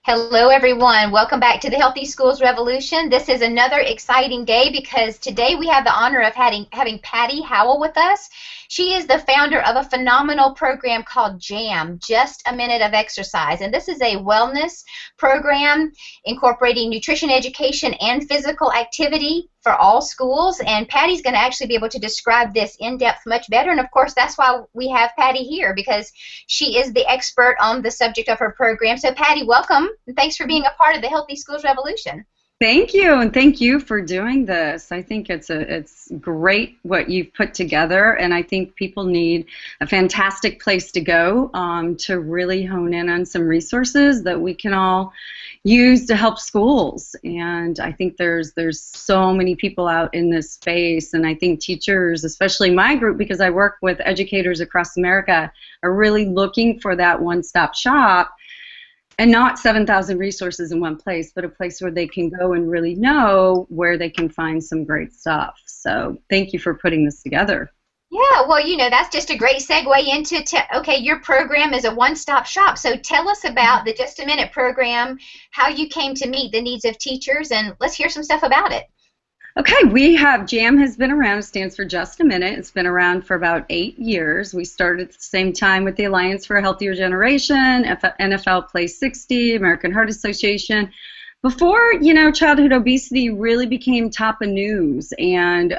Hello, everyone. Welcome back to the Healthy Schools Revolution. This is another exciting day because today we have the honor of having Patti Howell with us. She is the founder of a phenomenal program called JAM, Just a Minute of Exercise. And this is a wellness program incorporating nutrition education and physical activity for all schools. And Patty's going to actually be able to describe this in depth much better. And of course, that's why we have Patti here, because she is the expert on the subject of her program. So Patti, welcome. And thanks for being a part of the Healthy Schools Revolution. Thank you, and thank you for doing this. I think it's great what you've put together, and I think people need a fantastic place to go to really hone in on some resources that we can all use to help schools. And I think there's so many people out in this space, and I think teachers, especially my group, because I work with educators across America, are really looking for that one-stop shop. And not 7,000 resources in one place, but a place where they can go and really know where they can find some great stuff. So thank you for putting this together. Yeah, well, that's just a great segue into, okay, your program is a one-stop shop. So tell us about the Just a Minute program, how you came to meet the needs of teachers, and let's hear some stuff about it. Okay, we have JAM has been around. It stands for Just a Minute. It's been around for about 8 years. We started at the same time with the Alliance for a Healthier Generation, NFL Play 60, American Heart Association. Before, childhood obesity really became top of news. And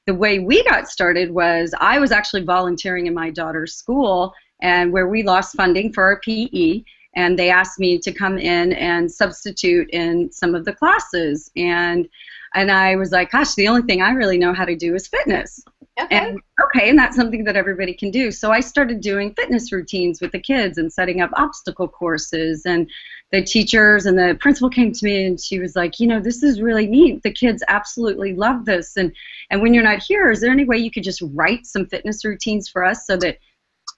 the way we got started was I was actually volunteering in my daughter's school, and where we lost funding for our PE. And they asked me to come in and substitute in some of the classes. And I was like, gosh, the only thing I really know how to do is fitness. Okay. And that's something that everybody can do. So I started doing fitness routines with the kids and setting up obstacle courses. And the teachers and the principal came to me and she was like, this is really neat. The kids absolutely love this. And when you're not here, is there any way you could just write some fitness routines for us so that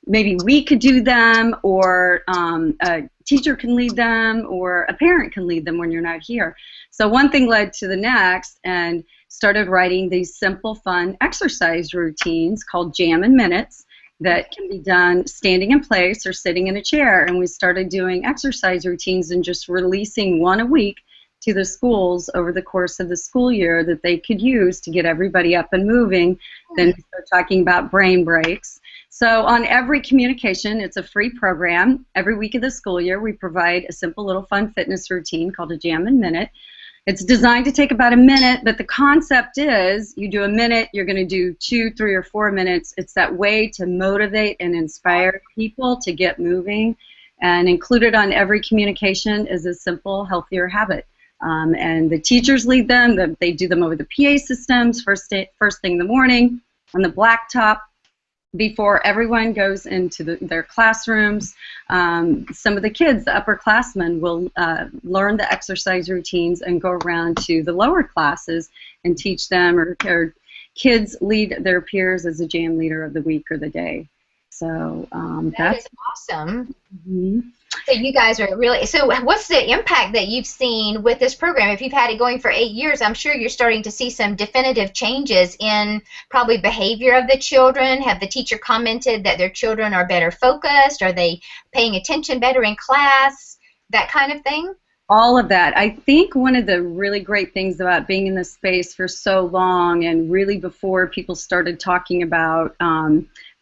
maybe we could do them, or a teacher can lead them, or a parent can lead them when you're not here? So one thing led to the next, and started writing these simple, fun exercise routines called Jam in Minutes that can be done standing in place or sitting in a chair. And we started doing exercise routines and just releasing one a week to the schools over the course of the school year that they could use to get everybody up and moving. Then we start talking about brain breaks. So on every communication, it's a free program. Every week of the school year, we provide a simple little fun fitness routine called a Jam in Minute. It's designed to take about a minute, but the concept is you do a minute, you're going to do 2, 3, or 4 minutes. It's that way to motivate and inspire people to get moving. And included on every communication is a simple, healthier habit. And the teachers lead them. They do them over the PA systems first thing in the morning on the blacktop before everyone goes into their classrooms. Some of the kids, the upperclassmen, will learn the exercise routines and go around to the lower classes and teach them, or kids lead their peers as a JAM leader of the week or the day. So that is awesome. Mm-hmm. So you guys are really, so what's the impact that you've seen with this program? If you've had it going for 8 years, I'm sure you're starting to see some definitive changes in probably behavior of the children. Have the teacher commented that their children are better focused? Are they paying attention better in class? That kind of thing? All of that. I think one of the really great things about being in this space for so long, and really before people started talking about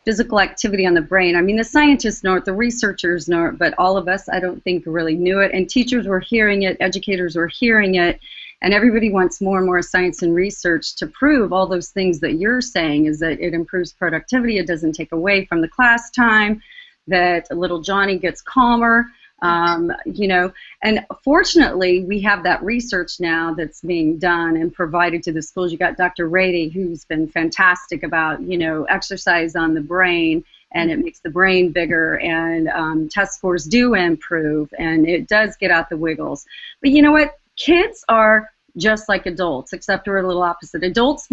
physical activity on the brain. I mean, the scientists know it, the researchers know it, but all of us, I don't think, really knew it. And teachers were hearing it, educators were hearing it, and everybody wants more and more science and research to prove all those things that you're saying, is that it improves productivity, it doesn't take away from the class time, that little Johnny gets calmer. And fortunately, we have that research now that's being done and provided to the schools. You got Dr. Rady, who's been fantastic about, exercise on the brain, and it makes the brain bigger, and test scores do improve, and it does get out the wiggles. But you know what? Kids are just like adults, except we're a little opposite. Adults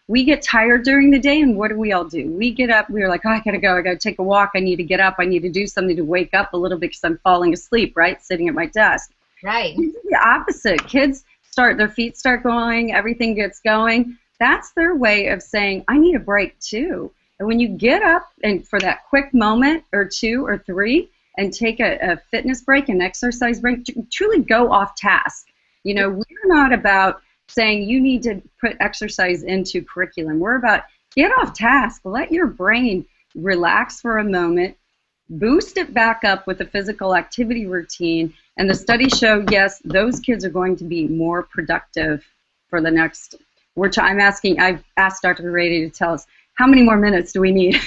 we get tired during the day, and what do we all do? We get up, we're like, oh, I gotta go, I gotta take a walk, I need to get up, I need to do something to wake up a little bit because I'm falling asleep, right, sitting at my desk. Right. It's the opposite. Kids their feet start going, everything gets going. That's their way of saying, I need a break too. And when you get up and for that quick moment or 2 or 3, and take a fitness break, an exercise break, truly go off task. You know, we're not about saying you need to put exercise into curriculum. We're about get off task, let your brain relax for a moment, boost it back up with a physical activity routine, and the studies show, yes, those kids are going to be more productive for the next, I've asked Dr. Rady to tell us, how many more minutes do we need?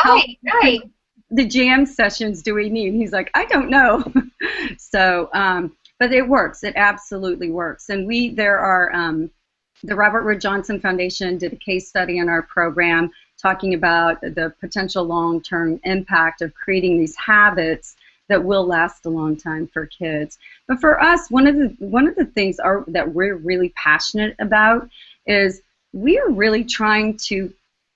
Right. The jam sessions do we need? He's like, I don't know. So, but it works. It absolutely works. And there are, the Robert Wood Johnson Foundation did a case study in our program talking about the potential long-term impact of creating these habits that will last a long time for kids. But for us, one of the things that we're really passionate about is we are really trying to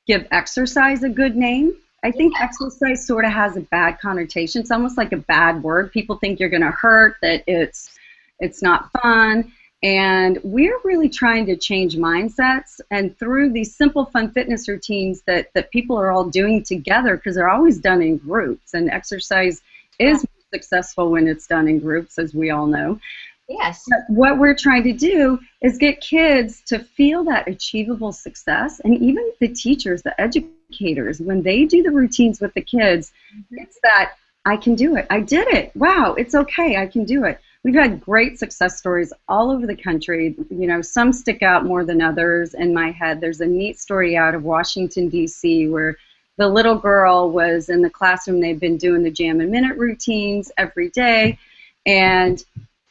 give exercise a good name. I think exercise sort of has a bad connotation. It's almost like a bad word. People think you're going to hurt, that it's not fun. And we're really trying to change mindsets, and through these simple, fun fitness routines that people are all doing together, because they're always done in groups, and exercise is successful when it's done in groups, as we all know. Yes. But what we're trying to do is get kids to feel that achievable success, and even the teachers, the educators, when they do the routines with the kids, it's that I can do it. I did it. Wow, it's okay. I can do it. We've had great success stories all over the country. You know, some stick out more than others in my head. There's a neat story out of Washington, D.C., where the little girl was in the classroom. They've been doing the Jam and Minute routines every day, and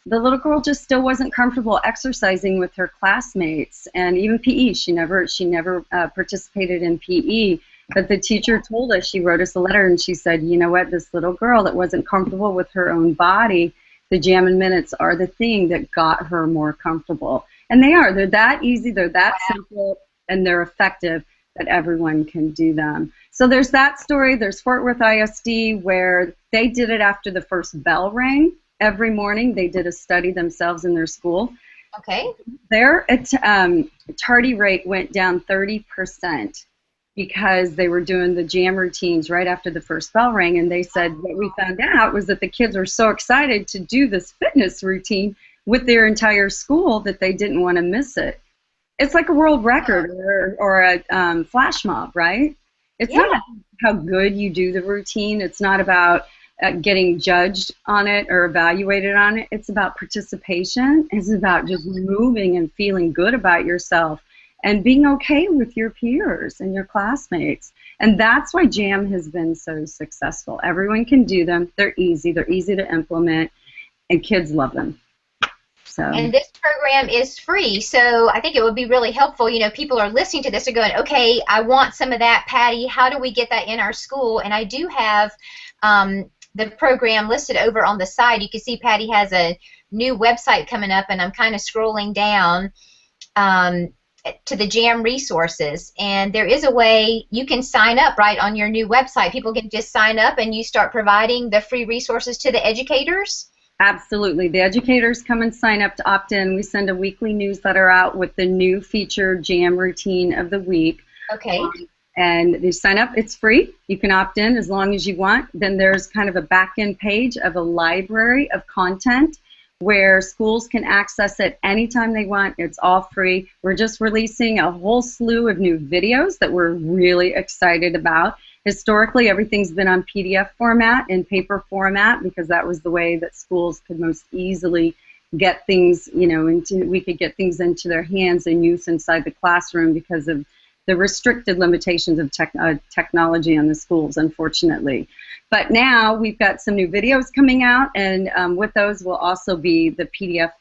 the little girl just still wasn't comfortable exercising with her classmates, and even PE. She never participated in PE. But the teacher told us, she wrote us a letter, and she said, you know what, this little girl that wasn't comfortable with her own body, the Jam and Minutes are the thing that got her more comfortable. And they are. They're that easy, they're that simple, and they're effective that everyone can do them. So there's that story. There's Fort Worth ISD, where they did it after the first bell rang. Every morning they did a study themselves in their school. Okay. Their tardy rate went down 30%. Because they were doing the jam routines right after the first bell rang, and they said what we found out was that the kids were so excited to do this fitness routine with their entire school that they didn't want to miss it. It's like a world record or a flash mob, right? It's not about how good you do the routine. It's not about getting judged on it or evaluated on it. It's about participation. It's about just moving and feeling good about yourself, and being okay with your peers and your classmates. And that's why JAM has been so successful. Everyone can do them. They're easy to implement, and kids love them. So. And this program is free, so I think it would be really helpful. You know, people are listening to this and going, okay, I want some of that, Patti. How do we get that in our school? And I do have the program listed over on the side. You can see Patti has a new website coming up, and I'm kind of scrolling down to the JAM resources, and there is a way you can sign up right on your new website. People can just sign up and you start providing the free resources to the educators. Absolutely. The educators come and sign up to opt in. We send a weekly newsletter out with the new featured JAM routine of the week. Okay. And they sign up. It's free. You can opt in as long as you want. Then there's kind of a back-end page of a library of content where schools can access it anytime they want. It's all free. We're just releasing a whole slew of new videos that we're really excited about. Historically, everything's been on PDF format and paper format because that was the way that schools could most easily get things, you know, we could get things into their hands and use inside the classroom because of the restricted limitations of technology in the schools, unfortunately. But now we've got some new videos coming out, and with those will also be the PDF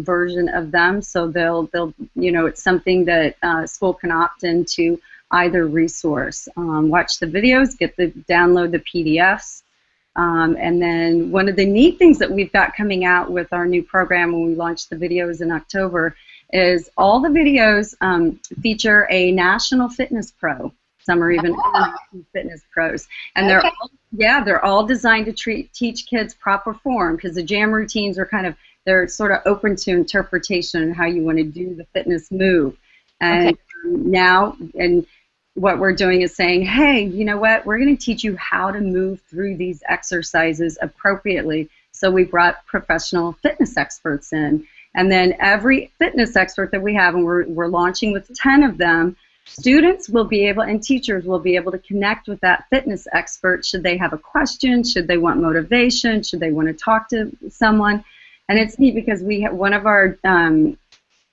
version of them. So they'll, you know, it's something that school can opt into either resource. Watch the videos, download the PDFs, and then one of the neat things that we've got coming out with our new program when we launch the videos in October is all the videos feature a national fitness pro. Some are even international fitness pros, and they're all designed to teach kids proper form, because the JAM routines are they're sort of open to interpretation and how you want to do the fitness move. And now, what we're doing is saying, hey, you know what? We're going to teach you how to move through these exercises appropriately. So we brought professional fitness experts in. And then every fitness expert that we have, and we're launching with 10 of them, students will be able, and teachers will be able to connect with that fitness expert should they have a question, should they want motivation, should they want to talk to someone. And it's neat because we have one of our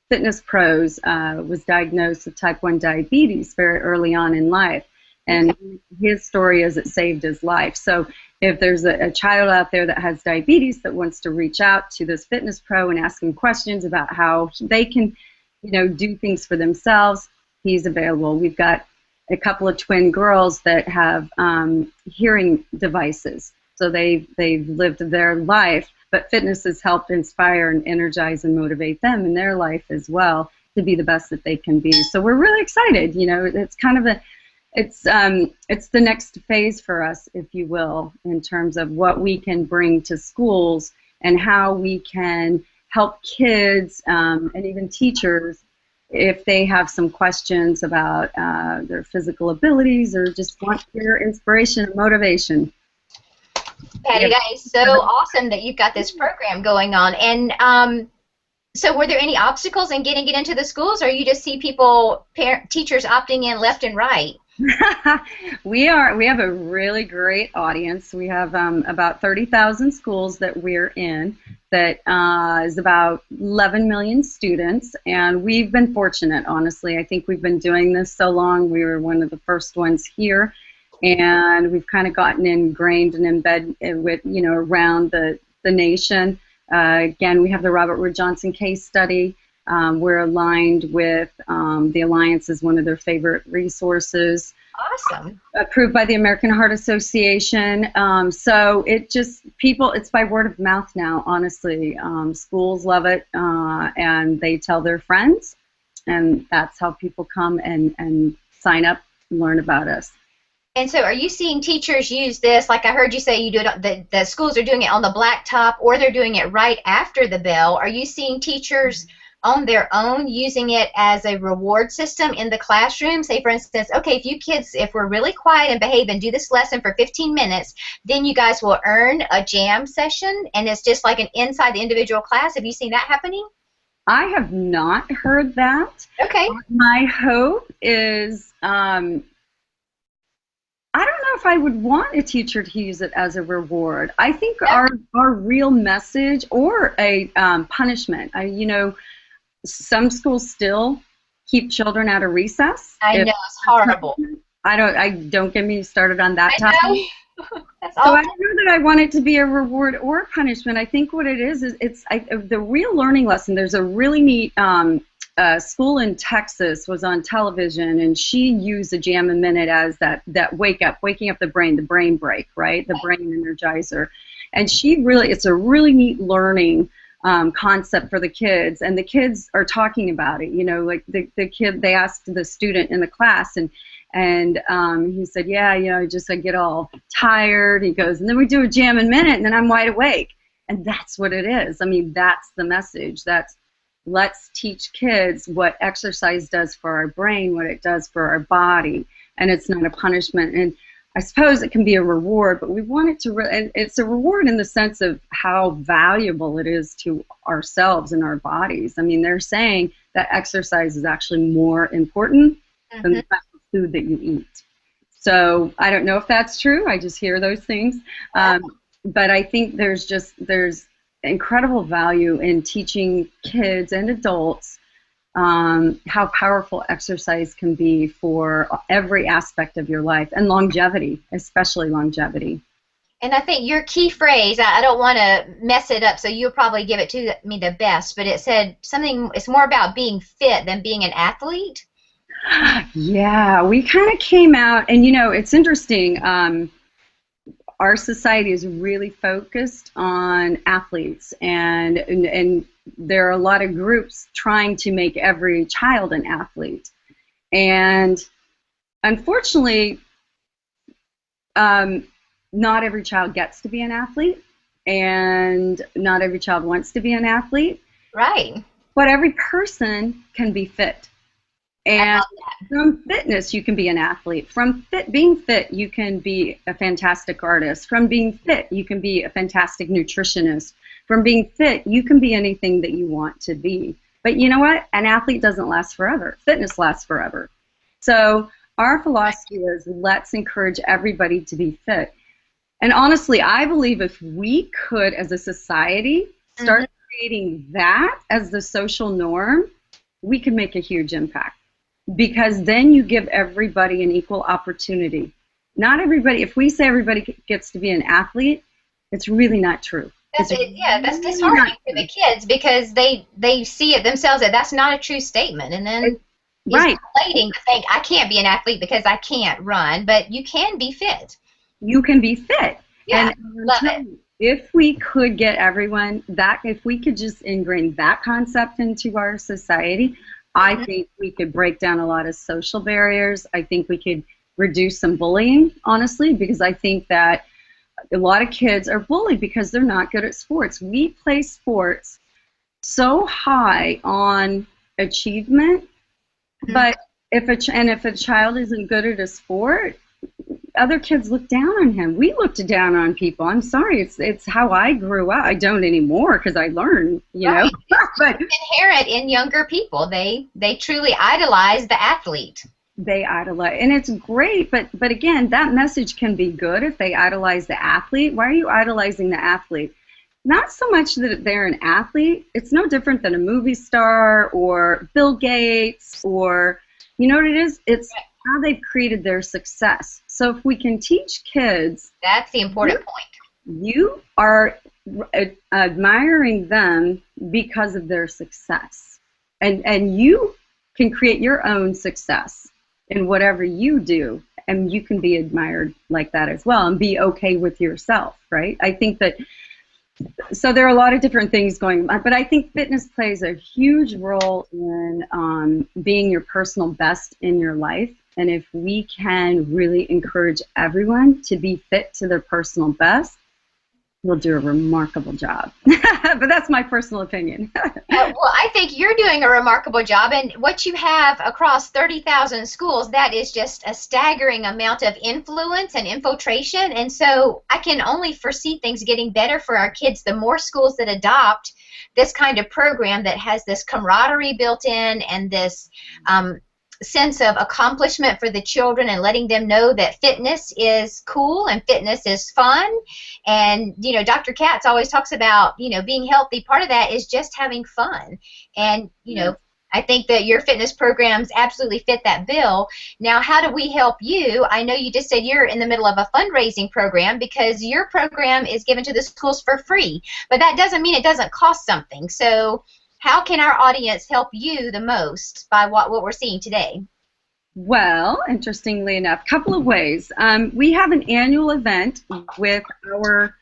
fitness pros was diagnosed with type 1 diabetes very early on in life. And his story is it saved his life. So if there's a child out there that has diabetes that wants to reach out to this fitness pro and ask him questions about how they can, do things for themselves, he's available. We've got a couple of twin girls that have hearing devices. So they've lived their life, but fitness has helped inspire and energize and motivate them in their life as well to be the best that they can be. So we're really excited. It's kind of it's the next phase for us, if you will, in terms of what we can bring to schools and how we can help kids and even teachers if they have some questions about their physical abilities or just want your inspiration and motivation. Patti, that is so awesome that you've got this program going on. And so were there any obstacles in getting it into the schools, or you just see people, teachers opting in left and right? We have a really great audience. We have about 30,000 schools that we're in. That is about 11 million students, and we've been fortunate, honestly. I think we've been doing this so long. We were one of the first ones here, and we've kind of gotten ingrained and embedded with, around the nation. Again, we have the Robert Wood Johnson case study. We're aligned with the Alliance as one of their favorite resources. Awesome. Approved by the American Heart Association. So it's by word of mouth now, honestly. Schools love it, and they tell their friends, and that's how people come and sign up and learn about us. And so are you seeing teachers use this, like I heard you say you do it, the schools are doing it on the blacktop, or they're doing it right after the bell? Are you seeing teachers on their own using it as a reward system in the classroom? Say, for instance, okay, if we're really quiet and behave and do this lesson for 15 minutes, then you guys will earn a jam session, and it's just like an inside the individual class. Have you seen that happening? I have not heard that. Okay. My hope is, I don't know if I would want a teacher to use it as a reward. I think our real message, or a punishment, some schools still keep children out of recess. I know, it's horrible. Don't get me started on that topic. That's so I don't know that I want it to be a reward or a punishment. I think what it is the real learning lesson. There's a really neat school in Texas was on television, and she used the Jam a Minute as that waking up the brain break, right? The brain energizer. And it's a really neat learning concept for the kids, and the kids are talking about it. Like the kid, they asked the student in the class, and he said, I get all tired. He goes, and then we do a Jam a Minute, and then I'm wide awake. And that's what it is. I mean, that's the message. Let's teach kids what exercise does for our brain, what it does for our body, and it's not a punishment. And I suppose it can be a reward, but we want it to, and it's a reward in the sense of how valuable it is to ourselves and our bodies. I mean, they're saying that exercise is actually more important than the type of food that you eat. So I don't know if that's true. I just hear those things. But I think there's incredible value in teaching kids and adults how powerful exercise can be for every aspect of your life, and longevity, especially longevity. And I think your key phrase, I don't want to mess it up, so you'll probably give it to me the best, but it said something, it's more about being fit than being an athlete. Yeah, we kind of came out, and it's interesting. Our society is really focused on athletes, and there are a lot of groups trying to make every child an athlete. And unfortunately, not every child gets to be an athlete, and not every child wants to be an athlete. Right. But every person can be fit. I And love that. from fitness, you can be an athlete. From being fit, you can be a fantastic artist. From being fit, you can be a fantastic nutritionist. From being fit, you can be anything that you want to be. But you know what? An athlete doesn't last forever. Fitness lasts forever. So our philosophy is let's encourage everybody to be fit. And honestly, I believe if we could, as a society, start creating that as the social norm, we could make a huge impact. Because then you give everybody an equal opportunity. Not everybody, if we say everybody gets to be an athlete, it's really not true. That's it. Yeah, that's disheartening for the kids because they see it themselves that that's not a true statement, and then Right. it's relating to think I can't be an athlete because I can't run, but you can be fit. You can be fit. Yeah, And love it. if we could get everyone that, if we could just ingrain that concept into our society, I think we could break down a lot of social barriers. I think we could reduce some bullying, honestly, because I think that a lot of kids are bullied because they're not good at sports. We play sports so high on achievement, but if a child isn't good at a sport, other kids look down on him. We looked down on people. I'm sorry, it's how I grew up. I don't anymore because I learned, you know. But inherent in younger people, they truly idolize the athlete. They idolize, and it's great. But again, that message can be good if they idolize the athlete. Why are you idolizing the athlete? Not so much that they're an athlete. It's no different than a movie star or Bill Gates or, you know what it is? It's how they've created their success. So if we can teach kids, that's the important point. You are admiring them because of their success, and you can create your own success in whatever you do, and you can be admired like that as well, and be okay with yourself, right? I think that. So there are a lot of different things going on, but I think fitness plays a huge role in being your personal best in your life. And if we can really encourage everyone to be fit to their personal best, we'll do a remarkable job. But that's my personal opinion. Well, I think you're doing a remarkable job, and what you have across 30,000 schools, that is just a staggering amount of influence and infiltration, and so I can only foresee things getting better for our kids the more schools that adopt this kind of program that has this camaraderie built in and this sense of accomplishment for the children, and letting them know that fitness is cool and fitness is fun. And you know, Dr. Katz always talks about, you know, being healthy. Part of that is just having fun, and you know, I think that your fitness programs absolutely fit that bill. Now, how do we help you? I know you just said you're in the middle of a fundraising program because your program is given to the schools for free, but that doesn't mean it doesn't cost something. So how can our audience help you the most by what we're seeing today? Well, interestingly enough, a couple of ways. We have an annual event with our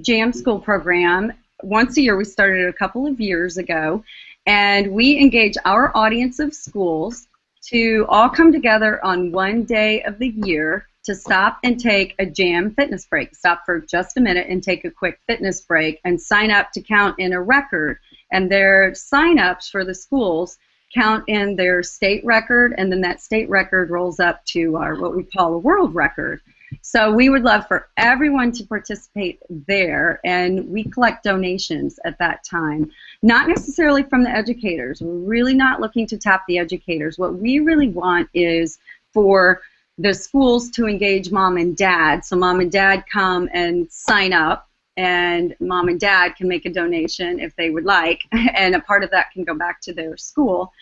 JAM School program. Once a year, we started a couple of years ago, and we engage our audience of schools to all come together on one day of the year to stop and take a JAM fitness break. Stop for just a minute and take a quick fitness break and sign up to count in a record. And their sign-ups for the schools count in their state record, and then that state record rolls up to our, what we call a world record. So we would love for everyone to participate there, and we collect donations at that time. Not necessarily from the educators. We're really not looking to tap the educators. What we really want is for the schools to engage mom and dad. So mom and dad come and sign up, and mom and dad can make a donation if they would like, and a part of that can go back to their school,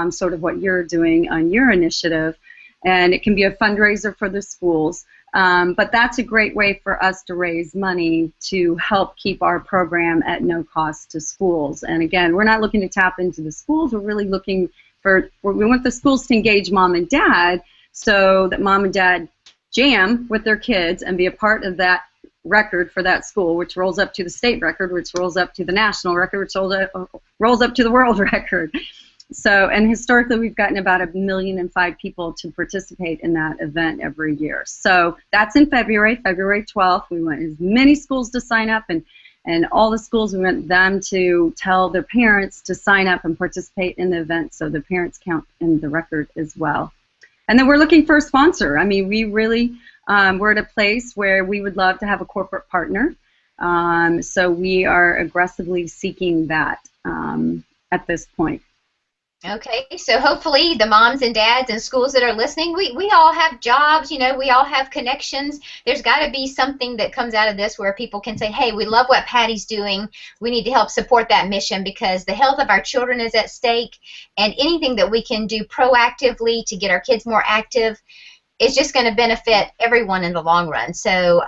sort of what you're doing on your initiative. And it can be a fundraiser for the schools. But that's a great way for us to raise money to help keep our program at no cost to schools. And again, we're not looking to tap into the schools. We're really looking for, we want the schools to engage mom and dad so that mom and dad jam with their kids and be a part of that record for that school, which rolls up to the state record, which rolls up to the national record, which rolls up to the world record. So, and historically, we've gotten about 1.5 million people to participate in that event every year. So that's in February 12th. We want as many schools to sign up, and And all the schools, we want them to tell their parents to sign up and participate in the event, so the parents count in the record as well. And then we're looking for a sponsor. I mean, we really, we're at a place where we would love to have a corporate partner. So we are aggressively seeking that at this point. Okay, so hopefully the moms and dads and schools that are listening, we all have jobs, you know, we all have connections. There's got to be something that comes out of this where people can say, hey, we love what Patty's doing. We need to help support that mission because the health of our children is at stake, and anything that we can do proactively to get our kids more active is just going to benefit everyone in the long run. So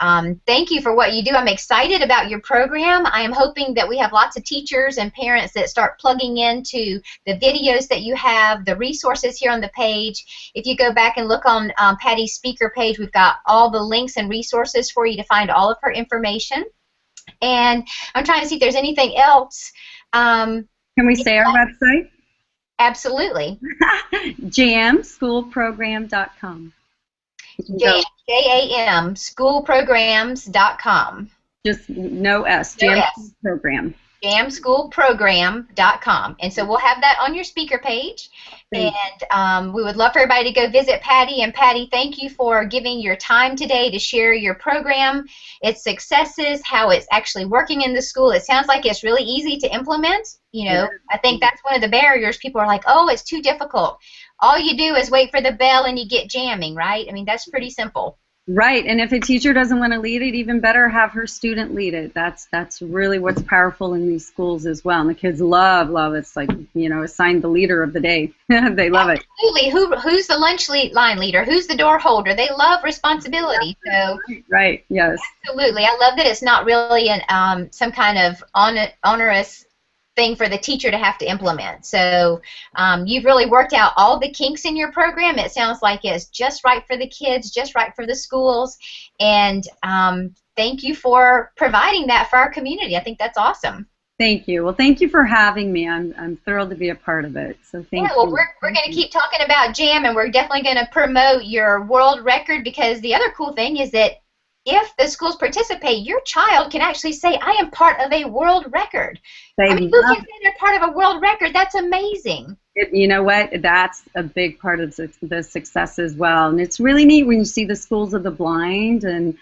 thank you for what you do. I'm excited about your program. I am hoping that we have lots of teachers and parents that start plugging into the videos that you have, the resources here on the page. If you go back and look on Patty's speaker page, we've got all the links and resources for you to find all of her information. And I'm trying to see if there's anything else. Can we say our website? Absolutely. jamschoolprogram.com. JAM, schoolprograms.com. Just no S, Jam School Program. jamschoolprogram.com. And so we'll have that on your speaker page. And we would love for everybody to go visit Patti. And Patti, thank you for giving your time today to share your program, its successes, how it's actually working in the school. It sounds like it's really easy to implement. You know, I think that's one of the barriers. People are like, oh, it's too difficult. All you do is wait for the bell and you get jamming, right? I mean, that's pretty simple. Right, and if a teacher doesn't want to lead it, even better, have her student lead it. That's really what's powerful in these schools as well. And the kids love it. It's like, you know, assigned the leader of the day. They love it. Absolutely. Who's the lunch line leader? Who's the door holder? They love responsibility. So right, yes. Absolutely. I love that it's not really an some kind of onerous thing for the teacher to have to implement. So you've really worked out all the kinks in your program. It sounds like it's just right for the kids, just right for the schools, and thank you for providing that for our community. I think that's awesome. Thank you. Well, thank you for having me. I'm thrilled to be a part of it. So thank you. Well, we're going to keep talking about JAM, and we're definitely going to promote your world record, because the other cool thing is that if the schools participate, your child can actually say, I am part of a world record. I mean, who can say they're part of a world record? That's amazing. You know what? That's a big part of the success as well. And it's really neat when you see the schools of the blind and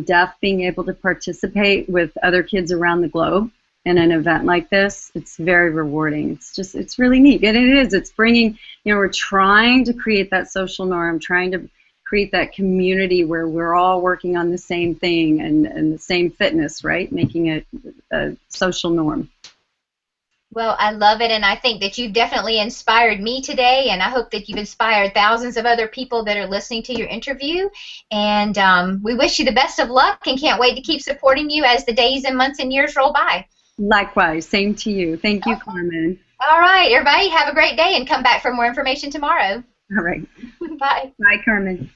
deaf being able to participate with other kids around the globe in an event like this. It's very rewarding. It's really neat. And it is. It's bringing, you know, we're trying to create that social norm, trying to create that community where we're all working on the same thing and the same fitness, right? Making it a social norm. Well, I love it, and I think that you've definitely inspired me today, and I hope that you've inspired thousands of other people that are listening to your interview. And we wish you the best of luck and can't wait to keep supporting you as the days and months and years roll by. Likewise. Same to you. Thank you, Carmen. All right, everybody, have a great day and come back for more information tomorrow. All right. Bye. Bye, Carmen.